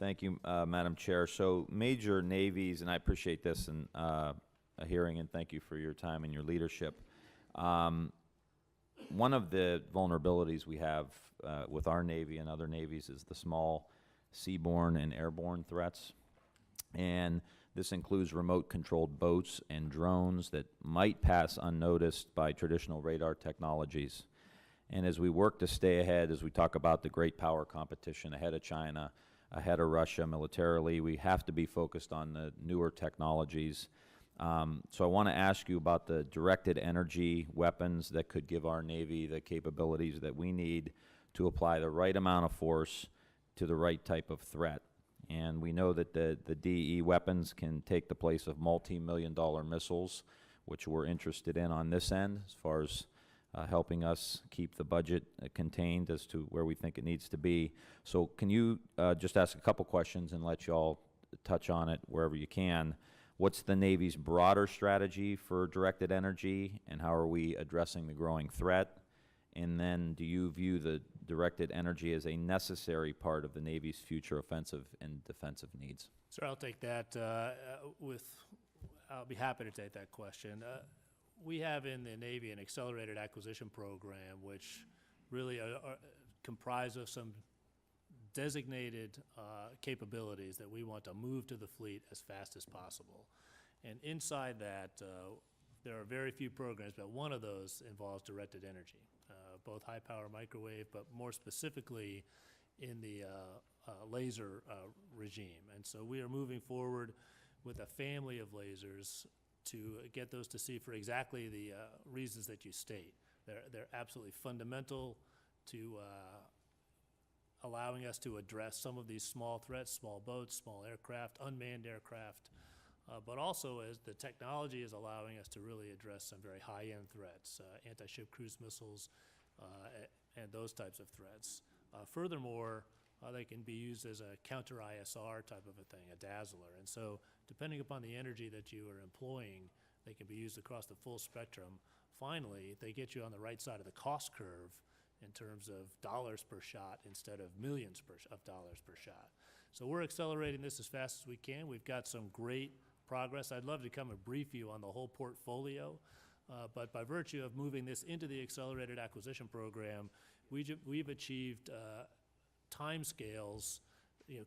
Thank you, Madam Chair. So major navies, and I appreciate this and a hearing, and thank you for your time and your leadership. One of the vulnerabilities we have with our Navy and other navies is the small seaborne and airborne threats. And this includes remote-controlled boats and drones that might pass unnoticed by traditional radar technologies. And as we work to stay ahead, as we talk about the great power competition ahead of China, ahead of Russia militarily, we have to be focused on the newer technologies. So I want to ask you about the directed energy weapons that could give our Navy the capabilities that we need to apply the right amount of force to the right type of threat. And we know that the DE weapons can take the place of multi-million-dollar missiles, which we're interested in on this end as far as helping us keep the budget contained as to where we think it needs to be. So can you just ask a couple questions and let you all touch on it wherever you can? What's the Navy's broader strategy for directed energy, and how are we addressing the growing threat? And then do you view the directed energy as a necessary part of the Navy's future offensive and defensive needs? Sir, I'll take that I'll be happy to take that question. We have in the Navy an accelerated acquisition program, which really comprise of some designated capabilities that we want to move to the fleet as fast as possible. And inside that, there are very few programs, but one of those involves directed energy, both high power microwave, but more specifically in the laser regime. And so we are moving forward with a family of lasers to get those to see for exactly the reasons that you state. They're absolutely fundamental to allowing us to address some of these small threats, small boats, small aircraft, unmanned aircraft, but also as the technology is allowing us to really address some very high-end threats, anti-ship cruise missiles, and those types of threats. Furthermore, they can be used as a counter-ISR type of a thing, a dazzler. And so depending upon the energy that you are employing, they can be used across the full spectrum. Finally, they get you on the right side of the cost curve in terms of dollars per shot instead of millions of dollars per shot. So we're accelerating this as fast as we can. We've got some great progress. I'd love to come and brief you on the whole portfolio, but by virtue of moving this into the accelerated acquisition program, we've achieved timescales,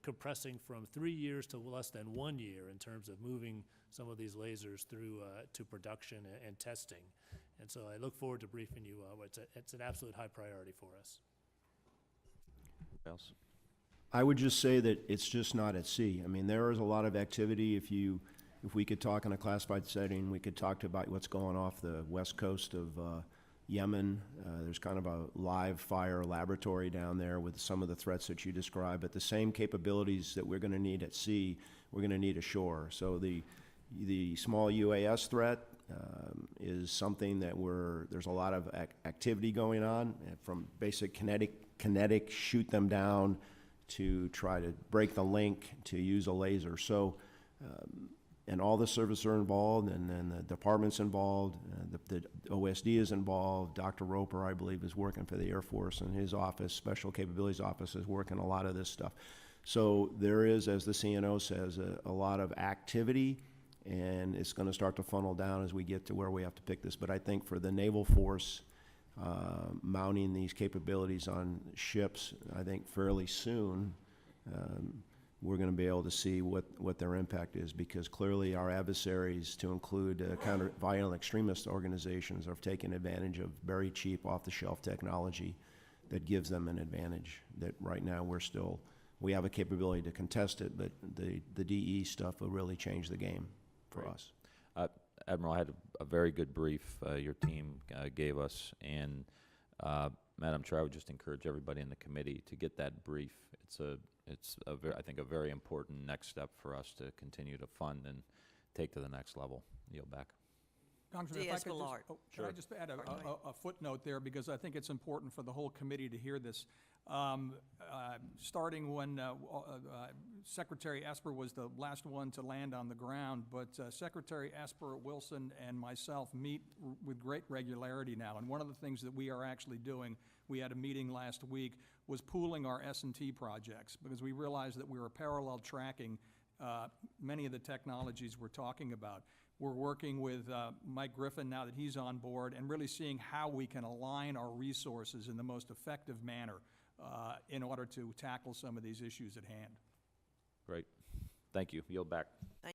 compressing from 3 years to less than 1 year in terms of moving some of these lasers through to production and testing. And so I look forward to briefing you. It's an absolute high priority for us. Else? I would just say that it's just not at sea. I mean, there is a lot of activity. If we could talk in a classified setting, we could talk about what's going off the west coast of Yemen. There's kind of a live fire laboratory down there with some of the threats that you described, but the same capabilities that we're going to need at sea, we're going to need ashore. So the small UAS threat is something that there's a lot of activity going on, from basic kinetic shoot them down to try to break the link to use a laser. So and all the services are involved, and then the department's involved, the OSD is involved. Dr. Roper, I believe, is working for the Air Force, and his office, Special Capabilities Office, is working a lot of this stuff. So there is, as the CNO says, a lot of activity, and it's going to start to funnel down as we get to where we have to pick this. But I think for the Naval Force, mounting these capabilities on ships, I think fairly soon, we're going to be able to see what their impact is, because clearly our adversaries, to include counter-violent extremist organizations, are taking advantage of very cheap off-the-shelf technology that gives them an advantage that right now we have a capability to contest it, but the DE stuff will really change the game for us. Admiral, I had a very good brief your team gave us, and Madam Chair, I would just encourage everybody in the committee to get that brief. I think a very important next step for us to continue to fund and take to the next level. Yield back. Congressman, if I could just, De-escalate. could I just add a footnote there, because I think it's important for the whole committee to hear this. Starting when Secretary Esper was the last one to land on the ground, but Secretary Esper, Wilson, and myself meet with great regularity now. And one of the things that we are actually doing, we had a meeting last week, was pooling our S&T projects, because we realized that we were parallel tracking many of the technologies we're talking about. We're working with Mike Griffin now that he's on board, and really seeing how we can align our resources in the most effective manner in order to tackle some of these issues at hand. Great. Thank you. Yield back.